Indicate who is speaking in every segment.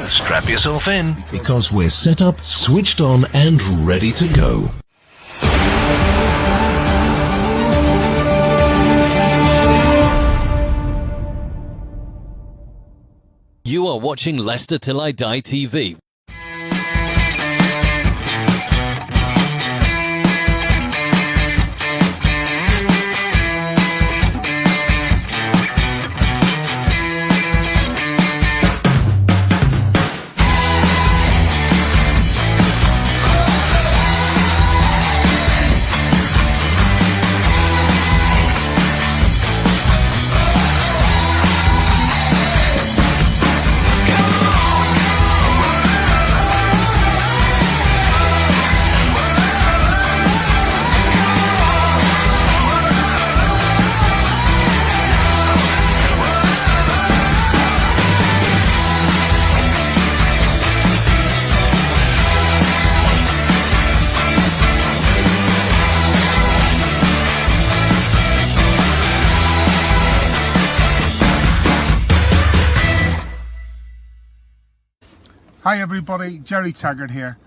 Speaker 1: Strap yourself in,
Speaker 2: because we're set up, switched on, and ready to go.
Speaker 3: You are watching Leicester Till I Die TV.
Speaker 4: Hi everybody, Jerry Taggart here.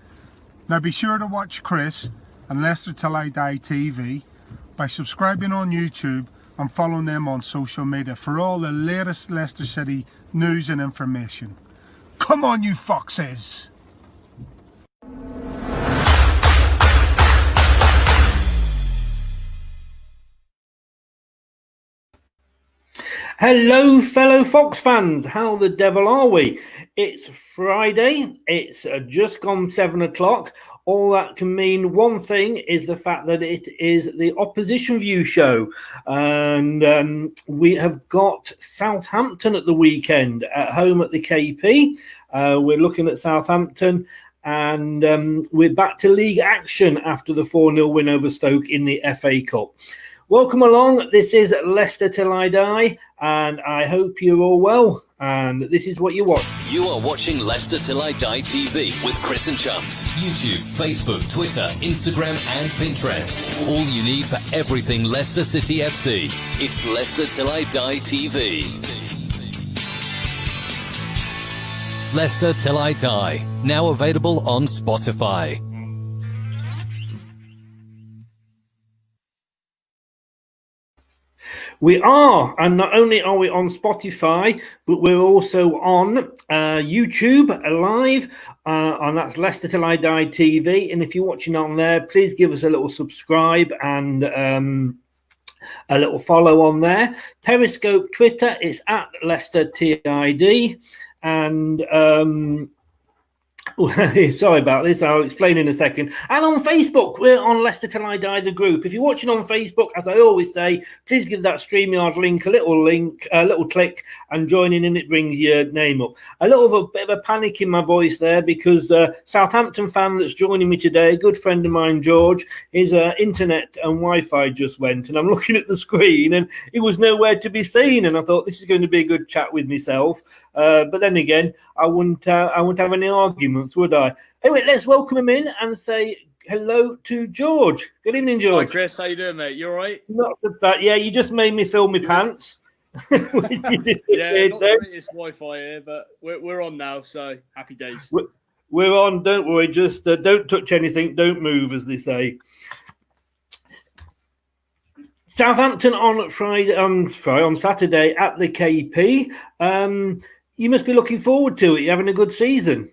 Speaker 4: Now be sure to watch Chris and Leicester Till I Die TV by subscribing on YouTube and following them on social media for all the latest Leicester City news and information. Come on you foxes!
Speaker 5: Hello fellow Fox fans, how the devil are we? It's Friday, it's just gone 7 o'clock. All that can mean one thing is the fact that it is the Opposition View show, and we have got Southampton at the weekend at home at the KP. We're looking at Southampton, and we're back to league action after the 4-0 win over Stoke in the FA Cup. Welcome along. This is Leicester Till I Die, and I hope you're all well. And this is what you watch.
Speaker 3: You are watching Leicester Till I Die TV with Chris and Chums. YouTube, Facebook, Twitter, Instagram, and Pinterest. All you need for everything Leicester City FC. It's Leicester Till I Die TV. Leicester Till I Die. Now available on Spotify.
Speaker 5: We are, and not only are we on Spotify, but we're also on YouTube live, and that's Leicester Till I Die TV. And if you're watching on there, please give us a little subscribe and a little follow on there. Periscope, Twitter, it's at Leicester TID, and sorry about this, I'll explain in a second. And on Facebook, we're on Leicester Till I Die, the group. If you're watching on Facebook, as I always say, please give that StreamYard link, a little click, and join in, and it brings your name up. A bit of a panic in my voice there, because the Southampton fan that's joining me today, a good friend of mine, George, his internet and Wi-Fi just went, and I'm looking at the screen, and it was nowhere to be seen, and I thought this is going to be a good chat with myself. But then again, I wouldn't have any arguments, would I? Anyway, let's welcome him in and say hello to George. Good evening, George.
Speaker 6: Hi, Chris. How you doing, mate? You all right?
Speaker 5: Not so bad. Yeah, you just made me fill my pants.
Speaker 6: Yeah, not the greatest Wi-Fi here, but we're on now, so happy days.
Speaker 5: We're on. Don't worry. Just don't touch anything. Don't move, as they say. Southampton on Saturday at the KP. You must be looking forward to it. You're having a good season.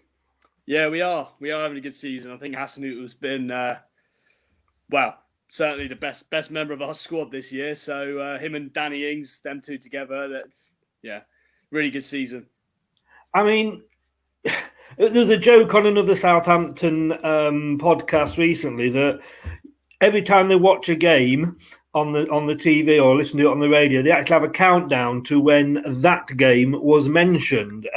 Speaker 6: Yeah, we are. We are having a good season. I think Hasenhüttl's been, certainly the best member of our squad this year. So him and Danny Ings, them two together, really good season. I
Speaker 5: mean, there's a joke on another Southampton podcast recently that every time they watch a game on the TV or listen to it on the radio, they actually have a countdown to when that game was mentioned.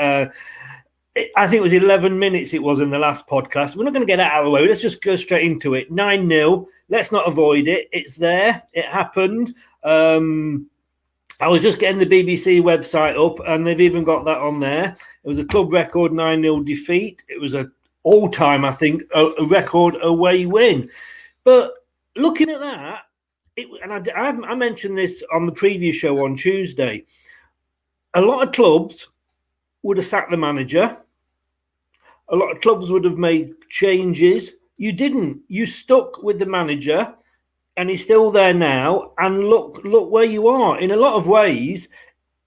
Speaker 5: I think it was 11 minutes it was in the last podcast. We're not going to get out of the way. Let's just go straight into it. 9-0. Let's not avoid it. It's there. It happened. I was just getting the BBC website up, and they've even got that on there. It was a club record 9-0 defeat. It was an all-time, I think, a record away win. But looking at that, I mentioned this on the preview show on Tuesday. A lot of clubs would have sacked the manager, a lot of clubs would have made changes. You didn't. You stuck with the manager, and he's still there now. And look where you are. In a lot of ways,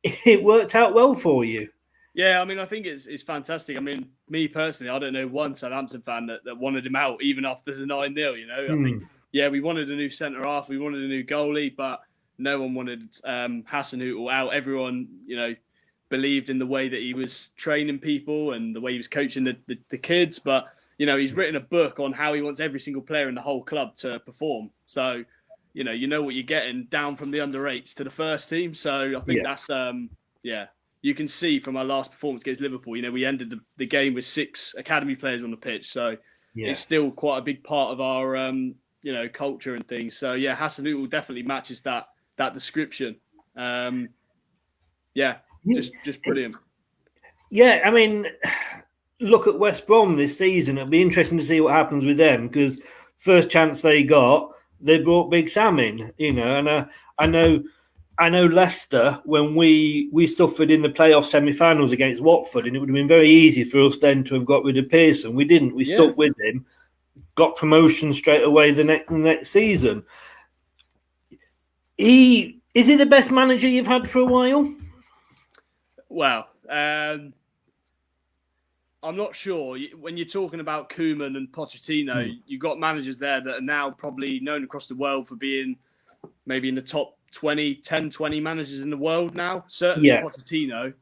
Speaker 5: it worked out well for you.
Speaker 6: Yeah, I mean, I think it's fantastic. I mean, me personally, I don't know one Southampton fan that wanted him out even after the 9-0, you know. I think, yeah, we wanted a new centre-half, we wanted a new goalie, but no one wanted Hasenhüttl out. Everyone, you know, believed in the way that he was training people and the way he was coaching the kids. But, you know, he's written a book on how he wants every single player in the whole club to perform. So, you know what you're getting down from the under-8s to the first team. So I think that's, you can see from our last performance against Liverpool, you know, we ended the game with 6 academy players on the pitch. So it's still quite a big part of our, you know, culture and things. So, yeah, Hasenhüttl definitely matches that description. Just brilliant.
Speaker 5: Yeah, I mean, look at West Brom this season. It'll be interesting to see what happens with them, because first chance they got, they brought Big Sam in, you know, and I know Leicester, when we suffered in the playoff semi-finals against Watford, and it would have been very easy for us then to have got rid of Pearson. We didn't. We stuck with him, got promotion straight away the next season. Is he the best manager you've had for a while?
Speaker 6: Well, I'm not sure. When you're talking about Koeman and Pochettino, you've got managers there that are now probably known across the world for being maybe in the top 20 managers in the world now. Certainly Pochettino.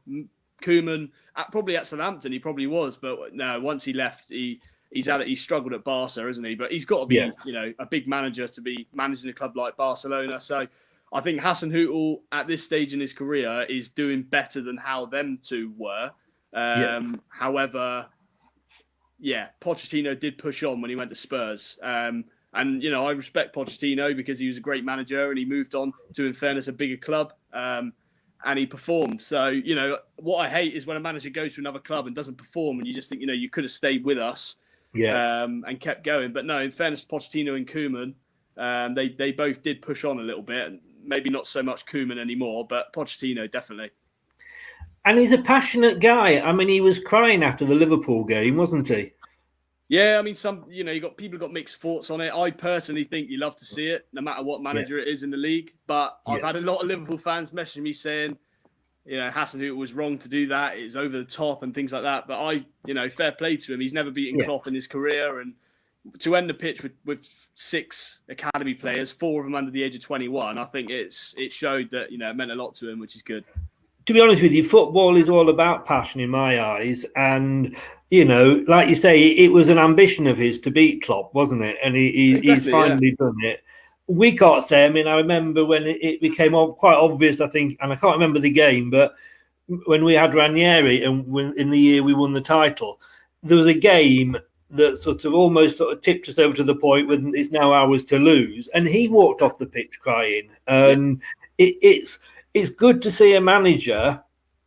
Speaker 6: Koeman, probably at Southampton, he probably was. But no, once he left, he's struggled at Barca, isn't he? But he's got to be, you know, a big manager to be managing a club like Barcelona. So I think Hasenhüttl at this stage in his career is doing better than how them two were. However, Pochettino did push on when he went to Spurs. And, you know, I respect Pochettino because he was a great manager and he moved on to, in fairness, a bigger club and he performed. So, you know, what I hate is when a manager goes to another club and doesn't perform and you just think, you know, you could have stayed with us and kept going. But no, in fairness, Pochettino and Koeman, they both did push on a little bit. Maybe not so much Koeman anymore, but Pochettino definitely.
Speaker 5: And he's a passionate guy. I mean, he was crying after the Liverpool game, wasn't he?
Speaker 6: Yeah, I mean, people got mixed thoughts on it. I personally think you love to see it, no matter what manager it is in the league. But I've had a lot of Liverpool fans messaging me saying, you know, Hasenhüttl was wrong to do that. It's over the top and things like that. But fair play to him. He's never beaten Klopp in his career. And to end the pitch with 6 academy players, 4 of them under the age of 21, I think it showed that, you know, it meant a lot to him, which is good.
Speaker 5: To be honest with you, football is all about passion in my eyes. And, you know, like you say, it was an ambition of his to beat Klopp, wasn't it? And he's finally done it. We can't say, I mean, I remember when it became quite obvious, I think, and I can't remember the game, but when we had Ranieri and in the year we won the title, there was a game that sort of tipped us over to the point when it's now ours to lose. And he walked off the pitch crying. And it's good to see a manager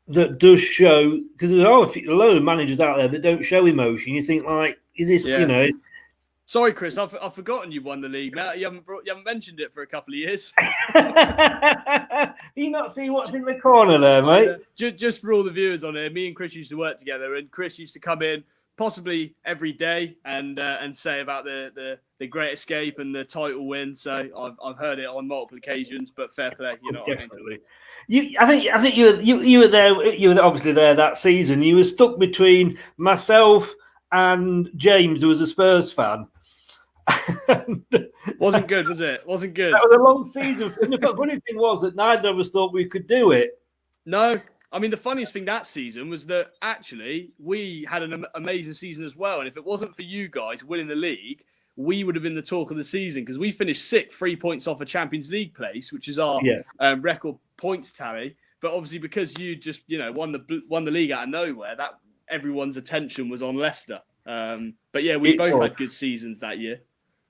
Speaker 5: that does show, because there's a load of managers out there that don't show emotion. You think, like, is this, you know?
Speaker 6: Sorry, Chris, I've forgotten you won the league. Now you haven't mentioned it for a couple of years.
Speaker 5: You not see what's in the corner there, mate?
Speaker 6: Just for all the viewers on here, me and Chris used to work together, and Chris used to come in possibly every day and say about the Great Escape and the title win. So I've heard it on multiple occasions, but fair play, you know.
Speaker 5: Definitely. I think you were there. You were obviously there that season. You were stuck between myself and James, who was a Spurs fan.
Speaker 6: Wasn't good, was it? Wasn't good.
Speaker 5: That was a long season. And the funny thing was that neither of us thought we could do it.
Speaker 6: No. I mean, the funniest thing that season was that actually we had an amazing season as well. And if it wasn't for you guys winning the league, we would have been the talk of the season, because we finished 6th, 3 points off a Champions League place, which is our record points tally. But obviously, because you just, you know, won the league out of nowhere, that everyone's attention was on Leicester. But yeah, we both had good seasons that year.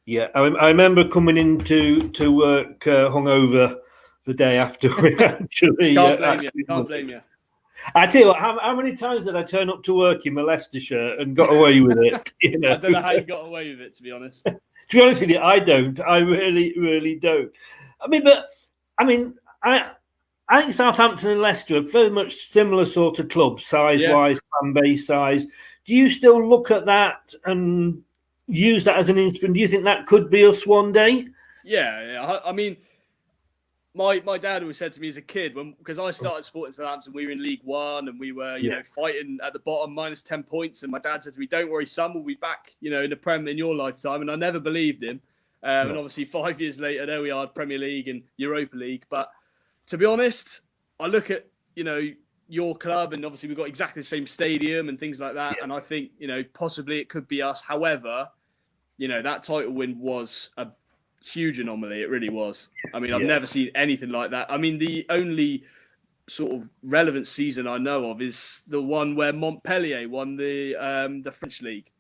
Speaker 5: Yeah, I remember coming into work hungover the day after we actually.
Speaker 6: Can't blame you.
Speaker 5: I tell you what, how many times did I turn up to work in my Leicester shirt and got away with it? You know?
Speaker 6: I don't know how you got away with it, to be honest.
Speaker 5: To be honest with you, I don't. I really, really don't. I think Southampton and Leicester are very much similar sort of clubs, size-wise, fan base size. do you still look at that and use that as an instrument? Do you think that could be us one day?
Speaker 6: Yeah. I mean, my dad always said to me as a kid, because I started supporting Southampton, we were in League One and we were, fighting at the bottom, minus 10 points. And my dad said to me, "Don't worry, son, we'll be back, in the Prem in your lifetime." And I never believed him. And obviously 5 years later, there we are, Premier League and Europa League. But to be honest, I look at, your club, and obviously we've got exactly the same stadium and things like that. Yeah. And I think, possibly it could be us. However, that title win was a huge anomaly. It really was. I mean, I've never seen anything like that. I mean, the only sort of relevant season I know of is the one where Montpellier won the French league.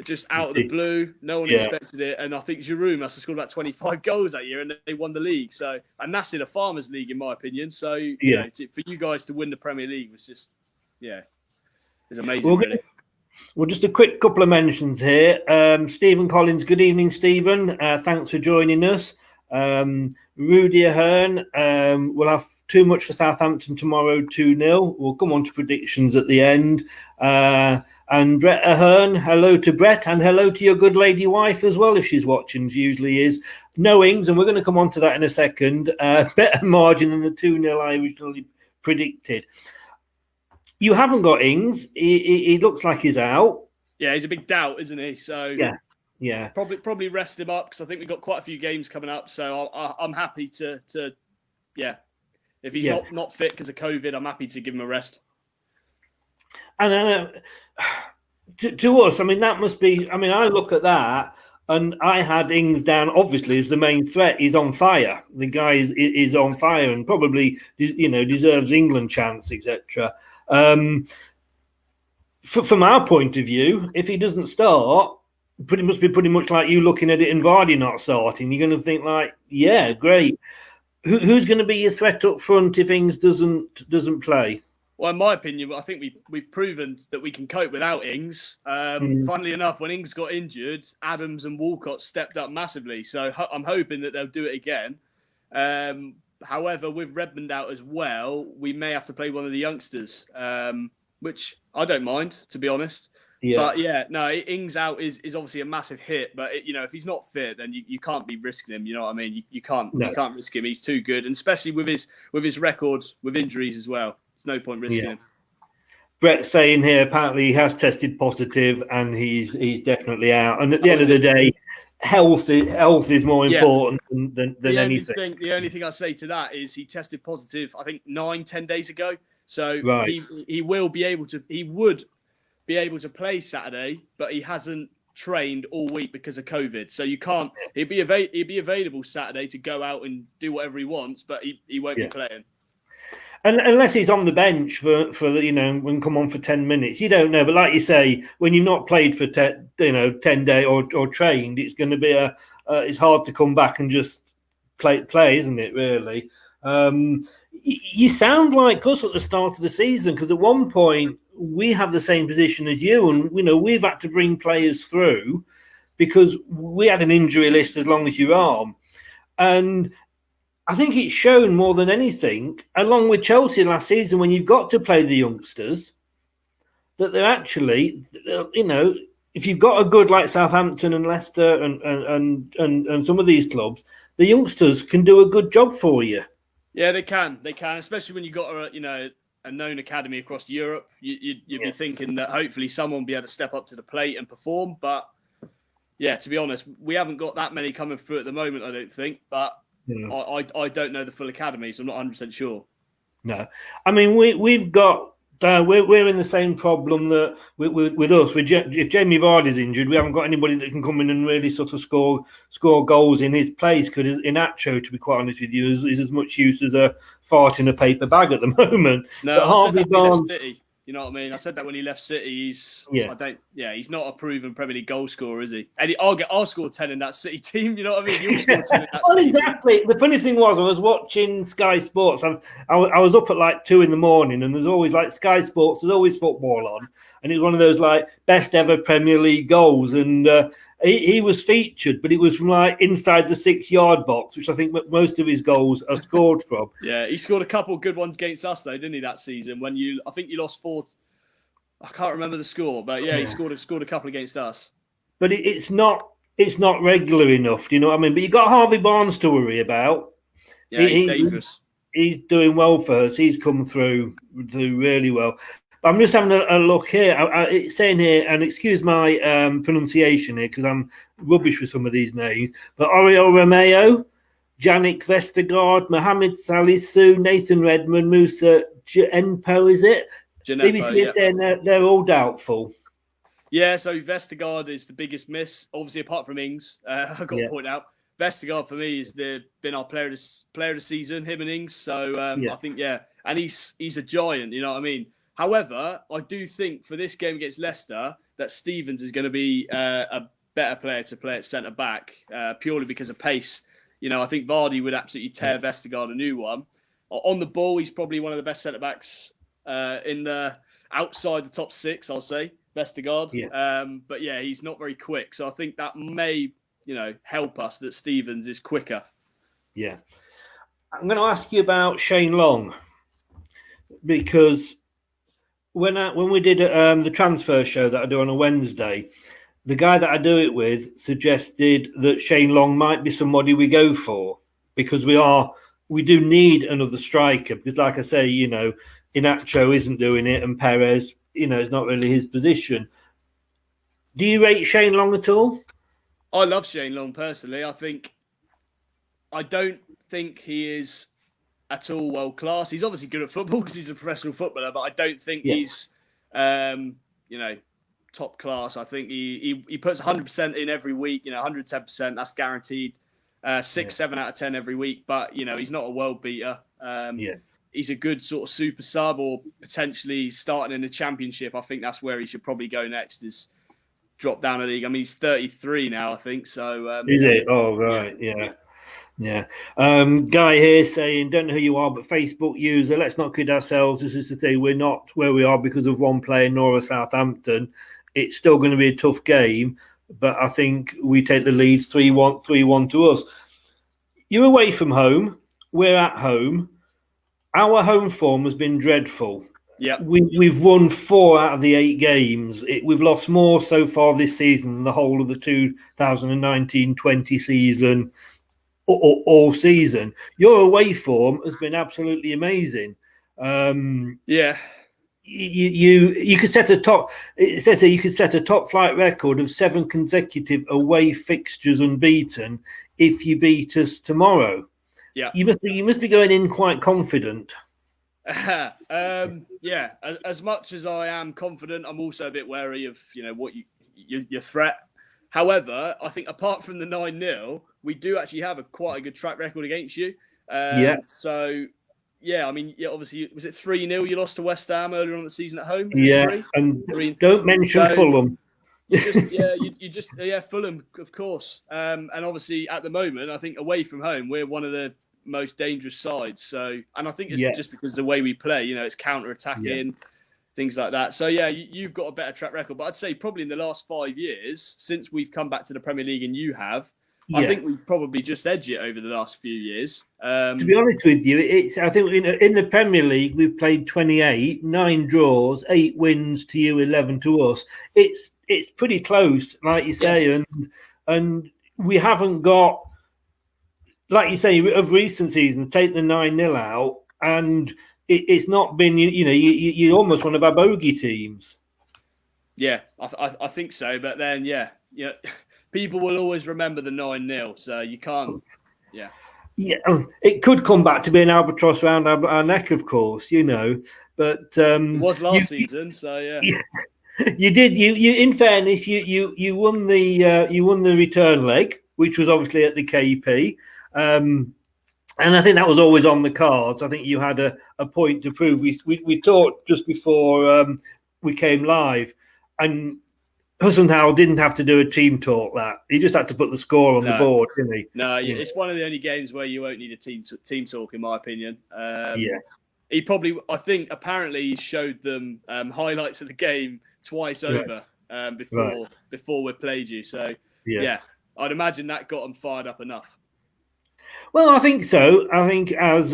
Speaker 6: Just out of the blue, no one expected it, and I think Giroud must have scored about 25 goals that year, and they won the league. So, and that's in a farmers' league, in my opinion. So, for you guys to win the Premier League was just, it's amazing.
Speaker 5: Well, just a quick couple of mentions here. Stephen Collins, good evening, Stephen. Thanks for joining us. Rudy Ahern, we'll have too much for Southampton tomorrow, 2-0. We'll come on to predictions at the end. And Brett Ahern, hello to Brett, and hello to your good lady wife as well, if she's watching, she usually is. No Ings, and we're going to come on to that in a second. Better margin than the 2-0 I originally predicted. You haven't got Ings. He looks like he's out.
Speaker 6: Yeah, he's a big doubt, isn't he? So
Speaker 5: yeah.
Speaker 6: Probably rest him up, because I think we've got quite a few games coming up. So I'm happy to if he's not fit because of COVID, I'm happy to give him a rest.
Speaker 5: And to us, I mean, that must be. I mean, I look at that, and I had Ings down obviously as the main threat. He's on fire. The guy is on fire, and probably deserves England chance, etc. From our point of view, if he doesn't start, must be pretty much like you looking at it and Vardy not starting. You're going to think like, yeah, great. Who's going to be your threat up front if Ings doesn't play?
Speaker 6: Well, in my opinion, I think we've proven that we can cope without Ings. Funnily enough, when Ings got injured, Adams and Walcott stepped up massively. So I'm hoping that they'll do it again. However, with Redmond out as well, we may have to play one of the youngsters, which I don't mind, to be honest. Yeah. But Ings out is obviously a massive hit. But if he's not fit, then you can't be risking him. You know what I mean? You can't risk him. He's too good, and especially with his record with injuries as well. There's no point risking him.
Speaker 5: Brett's saying here apparently he has tested positive and he's definitely out. And at the end of the day, health is more important than anything.
Speaker 6: The only thing I say to that is he tested positive, I think 9-10 days ago. So he would be able to play Saturday, but he hasn't trained all week because of COVID. So you can't. He'd be available Saturday to go out and do whatever he wants, but he won't be playing.
Speaker 5: And unless he's on the bench for when come on for 10 minutes, you don't know. But like you say, when you've not played for 10 days or trained, it's going to be it's hard to come back and just play, isn't it? Really, you sound like us at the start of the season, because at one point we have the same position as you, and we've had to bring players through because we had an injury list as long as your arm, and I think it's shown more than anything, along with Chelsea last season, when you've got to play the youngsters, that they're actually, if you've got a good like Southampton and Leicester and some of these clubs, the youngsters can do a good job for you.
Speaker 6: Yeah, they can, especially when you've got a known academy across Europe. You'd be thinking that hopefully someone will be able to step up to the plate and perform. But yeah, to be honest, we haven't got that many coming through at the moment, I don't think. But I don't know the full academy, so I'm not 100% sure. No,
Speaker 5: I mean we've got we're in the same problem that with us. If Jamie Vardy's injured, we haven't got anybody that can come in and really sort of score goals in his place. Because Inacho, to be quite honest with you, is as much use as a fart in a paper bag at the moment.
Speaker 6: No, Harvey Barnes. You know what I mean? I said that when he left City. He's not a proven Premier League goal scorer, is he? And I'll score 10 in that City team. You know what I mean? You'll score 10 in that City
Speaker 5: exactly.
Speaker 6: team.
Speaker 5: The funny thing was, I was watching Sky Sports. I was up at like 2 a.m, and there's always like Sky Sports. There's always football on, and it's one of those like best ever Premier League goals. And he was featured, but it was from like inside the 6-yard box, which I think most of his goals are scored from.
Speaker 6: Yeah, he scored a couple of good ones against us though, didn't he, that season? I think you lost 4. I can't remember the score, but yeah, he scored a couple against us.
Speaker 5: But it's not regular enough. Do you know what I mean? But you got Harvey Barnes to worry about.
Speaker 6: Yeah, he's dangerous.
Speaker 5: He's doing well for us. He's come through really well. I'm just having a look here. It's saying here, and excuse my pronunciation here because I'm rubbish with some of these names, but Oriol Romeo, Yannick Vestergaard, Mohamed Salisu, Nathan Redmond, Musa Genpo, is it? BBC is saying they're all doubtful.
Speaker 6: Yeah, so Vestergaard is the biggest miss, obviously, apart from Ings. I've got to point out. Vestergaard, for me, has been our player of the season, him and Ings. So I think, and he's a giant, you know what I mean? However, I do think for this game against Leicester that Stevens is going to be a better player to play at centre-back purely because of pace. You know, I think Vardy would absolutely tear Vestergaard a new one. On the ball, he's probably one of the best centre-backs outside the top six, I'll say, Vestergaard.
Speaker 5: Yeah.
Speaker 6: But yeah, he's not very quick. So I think that may, help us that Stevens is quicker.
Speaker 5: Yeah. I'm going to ask you about Shane Long because when we did the transfer show that I do on a Wednesday, the guy that I do it with suggested that Shane Long might be somebody we go for because we do need another striker because, like I say, Inacho isn't doing it and Perez, is not really his position. Do you rate Shane Long at all?
Speaker 6: I love Shane Long personally. I don't think he is at all world class. He's obviously good at football because he's a professional footballer, but I don't think he's, top class. I think he puts 100% in every week. 110%. That's guaranteed. 7 out of 10 every week. But he's not a world beater. He's a good sort of super sub or potentially starting in the championship. I think that's where he should probably go next. Is drop down a league. I mean, he's 33 now, I think. So
Speaker 5: is it? Oh, right. Yeah. Guy here saying, don't know who you are, but Facebook user, let's not kid ourselves. This is to say we're not where we are because of one player, nor a Southampton. It's still going to be a tough game, but I think we take the lead 3-1 to us. You're away from home. We're at home. Our home form has been dreadful.
Speaker 6: Yeah,
Speaker 5: we've won 4 out of the 8 games. We've lost more so far this season than the whole of the 2019-20 season, all season. Your away form has been absolutely amazing. You could set a top. It says that you could set a top flight record of 7 consecutive away fixtures unbeaten if you beat us tomorrow.
Speaker 6: Yeah,
Speaker 5: you must be going in quite confident.
Speaker 6: As much as I am confident, I'm also a bit wary of what your threat. However, I think apart from the 9-0, we do actually have quite a good track record against you. So yeah, I mean, obviously, was it 3-0 you lost to West Ham earlier on in the season at home?
Speaker 5: And don't mention Fulham.
Speaker 6: Fulham, of course. And obviously, at the moment, I think away from home, we're one of the most dangerous sides. So, and I think it's just because of the way we play, it's counter-attacking, things like that. So, you've got a better track record. But I'd say probably in the last 5 years, since we've come back to the Premier League and you have, I think we've probably just edged it over the last few years.
Speaker 5: To be honest with you, I think in the Premier League, we've played 28, 9 draws, 8 wins to you, 11 to us. It's pretty close, like you say, and we haven't got, like you say, of recent seasons, take the 9-0 out, and it's not been, you're almost one of our bogey teams.
Speaker 6: Yeah, I think so. But then, people will always remember the 9-0, so you can't, Yeah,
Speaker 5: it could come back to be an albatross around our neck, of course, but
Speaker 6: it was last season, so
Speaker 5: You did. You. In fairness, you won the return leg, which was obviously at the KP, and I think that was always on the cards. I think you had a point to prove. We talked just before we came live, and Hudson Howell didn't have to do a team talk. That he just had to put the score on the board, didn't he?
Speaker 6: No, it's one of the only games where you won't need a team talk, in my opinion. He probably, I think, apparently he showed them highlights of the game twice over before we played you. So I'd imagine that got them fired up enough.
Speaker 5: Well, I think so. I think as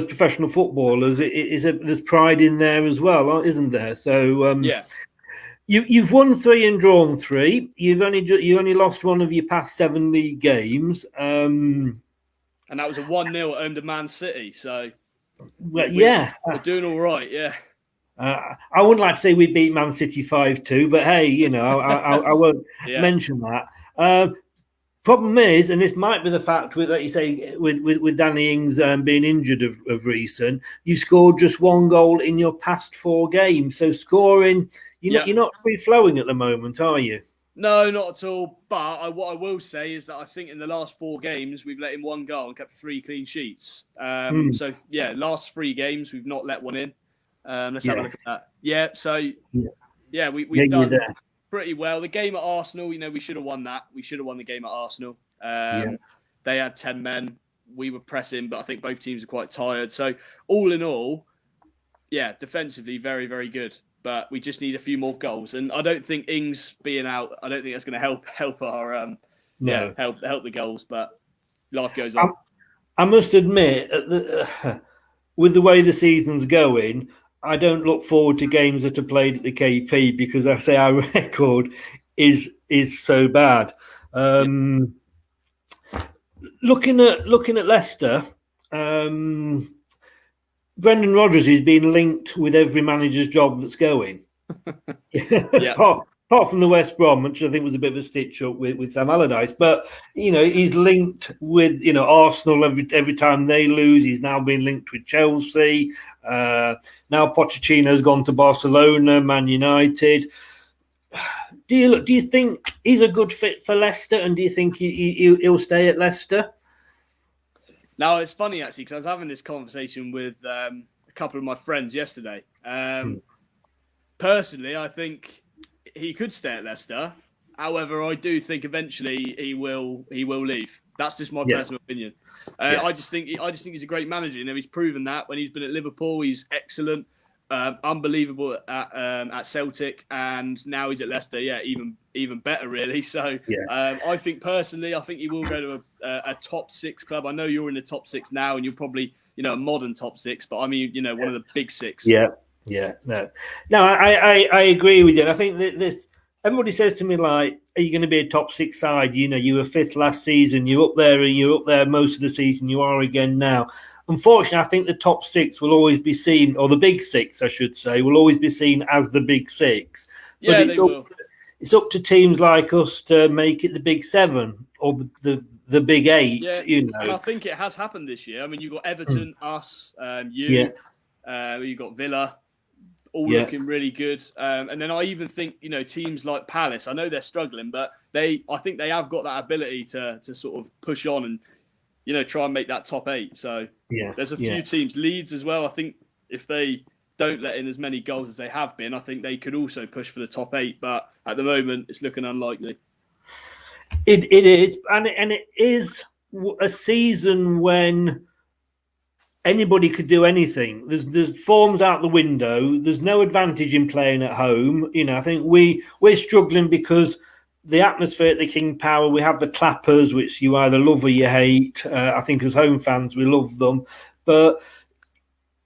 Speaker 5: professional footballers, there's pride in there as well, isn't there? So
Speaker 6: Yeah.
Speaker 5: you've won three and drawn three. You only lost one of your past 7 league games.
Speaker 6: And that was a 1-0 at home to Man City. So
Speaker 5: Well,
Speaker 6: we're doing all right. Yeah.
Speaker 5: I wouldn't like to say we beat Man City 5-2, but hey, I won't mention that. Problem is, and this might be the fact with, like you say, with Danny Ings being injured of recent, you scored just one goal in your past 4 games. So scoring, you're not free flowing at the moment, are you?
Speaker 6: No, not at all. But what I will say is that I think in the last 4 games we've let in 1 goal and kept 3 clean sheets. So yeah, last 3 games we've not let one in. Let's have a look at that. Yeah, so we've done pretty well. The game at Arsenal, we should have won that. We should have won the game at Arsenal. They had 10 men. We were pressing, but I think both teams are quite tired. So all in all, defensively very, very good. But we just need a few more goals. And I don't think Ings being out, I don't think that's going to help our help the goals. But life goes on.
Speaker 5: I must admit, with the way the season's going, I don't look forward to games that are played at the KP because I say our record is so bad. Looking at Leicester, Brendan Rodgers is being linked with every manager's job that's going. Apart from the West Brom, which I think was a bit of a stitch up with Sam Allardyce, but he's linked with Arsenal every time they lose. He's now been linked with Chelsea. Now Pochettino's gone to Barcelona, Man United. Do you think he's a good fit for Leicester, and do you think he'll stay at Leicester?
Speaker 6: Now it's funny actually because I was having this conversation with a couple of my friends yesterday. Personally, I think he could stay at Leicester. However, I do think eventually he will leave. That's just my personal opinion. I just think he's a great manager. He's proven that when he's been at Liverpool, he's excellent, unbelievable at Celtic, and now he's at Leicester. Yeah, even better really. So I think personally, he will go to a top 6 club. I know you're in the top 6 now, and you're probably a modern top 6, but I mean one of the big 6.
Speaker 5: No, I agree with you. I think that this. Everybody says to me, like, are you going to be a top 6 side? You were 5th last season. You're up there most of the season. You are again now. Unfortunately, I think the top 6 will always be seen, or the big 6, I should say, will always be seen as the big 6. But it's up to teams like us to make it the big 7 or the big 8.
Speaker 6: Yeah, and I think it has happened this year. I mean, you've got Everton, us, you've got Villa. All looking really good. And then I even think, teams like Palace, I know they're struggling, but I think they have got that ability to sort of push on and, try and make that top 8. So there's a few teams. Leeds as well. I think if they don't let in as many goals as they have been, I think they could also push for the top 8. But at the moment, it's looking unlikely.
Speaker 5: It is. And it is a season when anybody could do anything. There's forms out the window. There's no advantage in playing at home. I think we're struggling because the atmosphere at the King Power, we have the clappers, which you either love or you hate. I think as home fans, we love them. But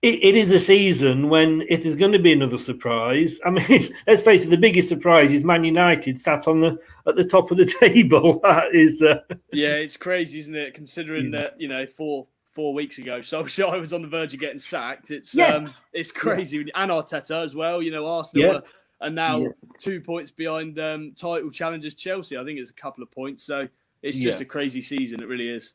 Speaker 5: it is a season when if there's going to be another surprise. I mean, let's face it, the biggest surprise is Man United sat at the top of the table. That is...
Speaker 6: it's crazy, isn't it? Considering that, 4 weeks ago, Solskjaer was on the verge of getting sacked. It's crazy. And Arteta as well. Arsenal are now 2 points behind title challengers Chelsea. I think it's a couple of points. So it's just a crazy season. It really is.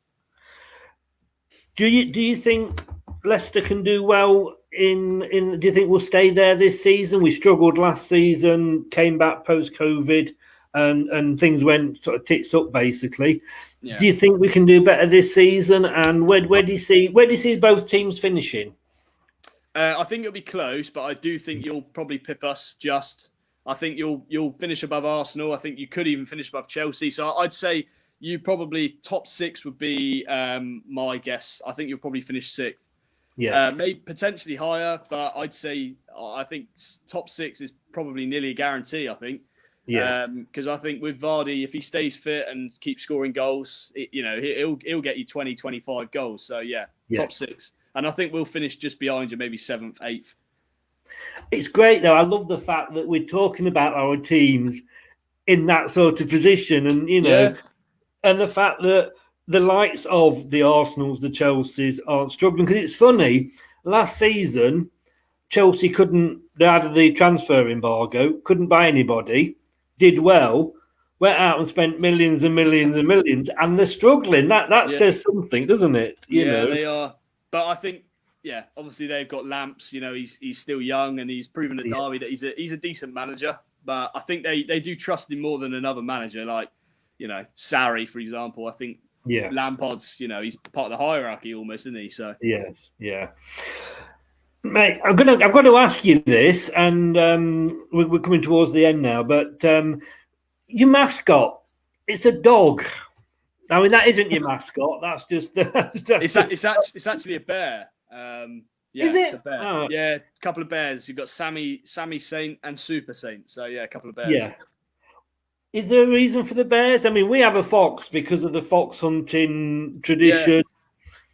Speaker 5: Do you think Leicester can do well in? Do you think we'll stay there this season? We struggled last season, came back post COVID, and things went sort of tits up basically. Yeah. Do you think we can do better this season? And where do you see both teams finishing?
Speaker 6: I think it'll be close, but I do think you'll probably pip us just. I think you'll finish above Arsenal. I think you could even finish above Chelsea. So I'd say you probably top 6 would be my guess. I think you'll probably finish 6th. Yeah, maybe potentially higher, but I think top 6 is probably nearly a guarantee. I think.
Speaker 5: Yeah.
Speaker 6: Because I think with Vardy, if he stays fit and keeps scoring goals, he'll get you 20, 25 goals. So yeah, top 6. And I think we'll finish just behind you, maybe 7th, 8th.
Speaker 5: It's great though. I love the fact that we're talking about our teams in that sort of position, and and the fact that the likes of the Arsenals, the Chelseas aren't struggling. Because it's funny, last season Chelsea they had the transfer embargo, couldn't buy anybody, did well, went out and spent millions and millions and millions, and they're struggling. That says something, doesn't it? You know?
Speaker 6: They are. But I think, obviously they've got Lamps. He's still young, and he's proven at Derby that he's a decent manager. But I think they do trust him more than another manager, like Sarri, for example. I think Lampard's he's part of the hierarchy almost, isn't he? So
Speaker 5: yes, mate, I've got to ask you this, and we're coming towards the end now. But your mascot, it's a dog. I mean, that isn't your mascot. That's just.
Speaker 6: It's actually a bear.
Speaker 5: Is it?
Speaker 6: It's a bear.
Speaker 5: Oh.
Speaker 6: Yeah, a couple of bears. You've got Sammy Saint and Super Saint. So yeah, a couple of bears.
Speaker 5: Yeah. Is there a reason for the bears? I mean, we have a fox because of the fox hunting tradition.
Speaker 6: Yeah.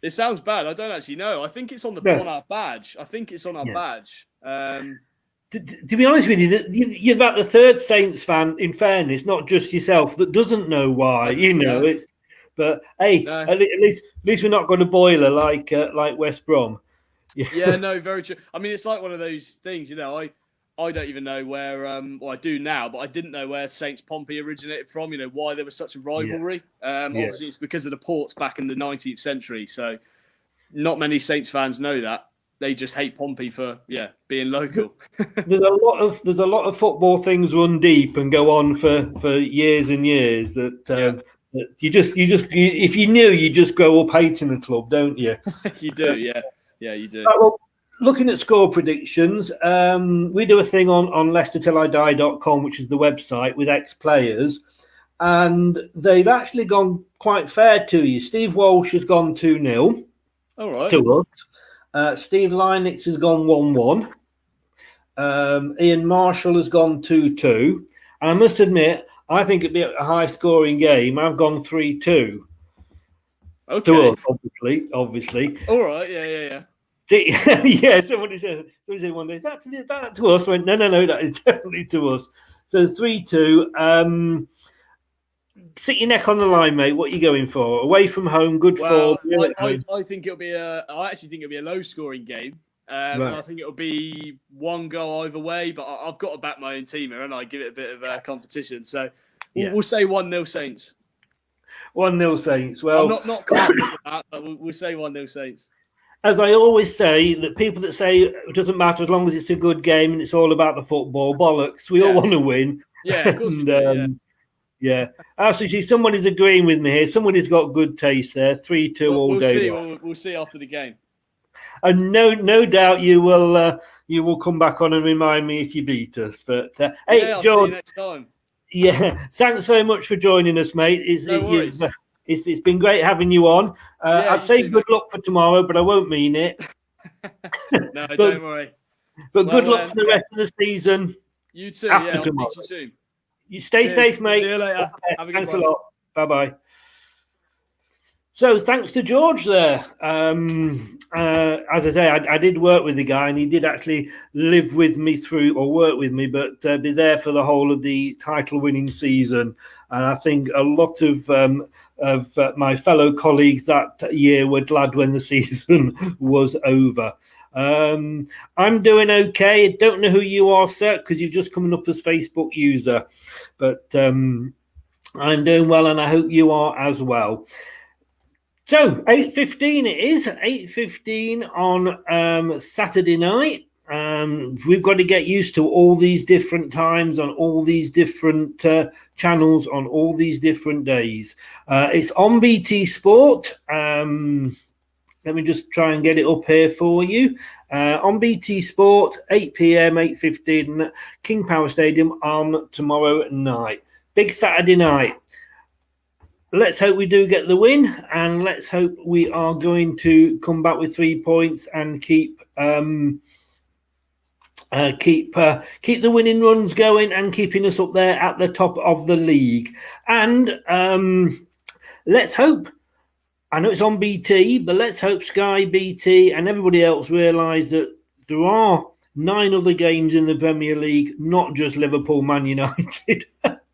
Speaker 6: It sounds bad. I don't actually know. I think it's on our badge. Badge.
Speaker 5: To be honest with you, you're about the third Saints fan, in fairness, not just yourself, that doesn't know why. It's. But hey, no. at least we're not going to boiler like West Brom.
Speaker 6: Yeah, no, very true. I mean, it's like one of those things. I don't even know where. Well, I do now, but I didn't know where Saints Pompey originated from. Why there was such a rivalry. Obviously, it's because of the ports back in the 19th century. So, not many Saints fans know that. They just hate Pompey for being local.
Speaker 5: There's a lot of football things run deep and go on for years and years. That you just if you knew, you just grow up hating the club, don't you?
Speaker 6: You do, yeah, you do.
Speaker 5: Well, looking at score predictions, we do a thing on LeicesterTillIDie.com, which is the website with ex-players, and they've actually gone quite fair to you. Steve Walsh has gone 2-0 to us. Steve Lynix has gone 1-1. Ian Marshall has gone 2-2. And I must admit, I think it'd be a high-scoring game. I've gone 3-2.
Speaker 6: Okay.
Speaker 5: To us, obviously.
Speaker 6: All right, yeah.
Speaker 5: Yeah, somebody said one day, is that to us? I went, no, that is definitely to us. So 3-2. Sit your neck on the line, mate. What are you going for? Away from home, good form.
Speaker 6: I think it'll be I actually think it'll be a low-scoring game. Right. I think it'll be one goal either way, but I've got to back my own team here, and I give it a bit of competition. So we'll say 1-0 Saints.
Speaker 5: 1-0 Saints. Well,
Speaker 6: I'm not confident with that, but we'll say 1-0 Saints.
Speaker 5: As I always say, that people that say it doesn't matter as long as it's a good game and it's all about the football, bollocks. We all want to win.
Speaker 6: Yeah, of course we do,
Speaker 5: yeah. Actually, see, somebody's agreeing with me here. Somebody's got good taste there. 3-2 all day.
Speaker 6: We'll see after the game.
Speaker 5: And no doubt you will come back on and remind me if you beat us. But hey,
Speaker 6: I'll
Speaker 5: George,
Speaker 6: see you next time.
Speaker 5: Yeah, thanks very much for joining us, mate.
Speaker 6: No worries.
Speaker 5: It's been great having you on. I'd say good luck for tomorrow, but I won't mean it.
Speaker 6: No, don't worry.
Speaker 5: But good luck for the rest of the season.
Speaker 6: You too. I'll meet you soon.
Speaker 5: You stay safe, mate.
Speaker 6: See you later. Have a good
Speaker 5: Thanks a lot. Bye-bye. So thanks to George there. As I say, I did work with the guy, and he did actually live with me through, or work with me, but be there for the whole of the title-winning season. And I think a lot of my fellow colleagues that year were glad when the season was over. I'm doing okay. I don't know who you are, sir, because you're just coming up as Facebook user, but I'm doing well, and I hope you are as well. So 8:15 it is, 8:15 on Saturday night. We've got to get used to all these different times on all these different channels on all these different days. It's on BT Sport. Let me just try and get it up here for you. On BT Sport, 8 p.m, 8:15, King Power Stadium on tomorrow night. Big Saturday night. Let's hope we do get the win, and let's hope we are going to come back with 3 points and keep keep the winning runs going and keeping us up there at the top of the league. And let's hope, I know it's on BT, but let's hope Sky, BT and everybody else realise that there are 9 other games in the Premier League, not just Liverpool, Man United.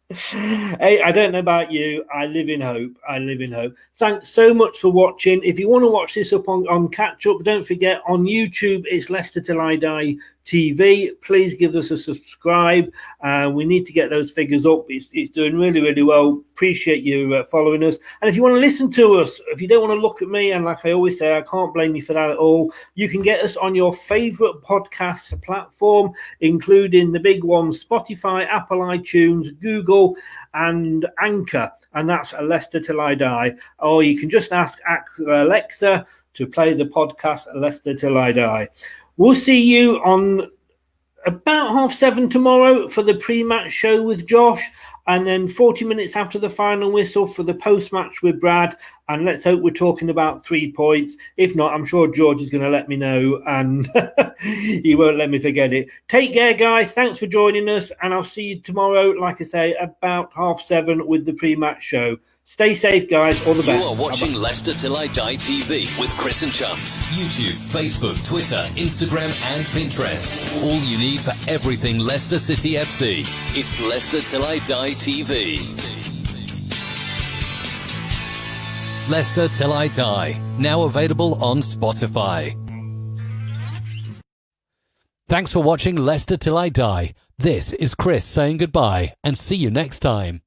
Speaker 5: Hey, I don't know about you. I live in hope. I live in hope. Thanks so much for watching. If you want to watch this up on catch up, don't forget on YouTube, it's Leicester Till I Die TV. Please give us a subscribe. We need to get those figures up. It's doing really, really well. Appreciate you following us. And if you want to listen to us, if you don't want to look at me, and like I always say, I can't blame you for that at all, you can get us on your favorite podcast platform, including the big ones, Spotify, Apple iTunes, Google and Anchor. And that's Leicester Till I Die. Or you can just ask Alexa to play the podcast Leicester Till I Die. We'll see you on about 7:30 tomorrow for the pre-match show with Josh, and then 40 minutes after the final whistle for the post-match with Brad. And let's hope we're talking about 3 points. If not, I'm sure George is going to let me know, and he won't let me forget it. Take care, guys. Thanks for joining us, and I'll see you tomorrow, like I say, about 7:30 with the pre-match show. Stay safe, guys. All the best.
Speaker 3: You are watching Leicester Till I Die TV with Chris and Chumps. YouTube, Facebook, Twitter, Instagram and Pinterest. All you need for everything Leicester City FC. It's Leicester Till I Die TV. Leicester Till I Die. Now available on Spotify. Thanks for watching Leicester Till I Die. This is Chris saying goodbye and see you next time.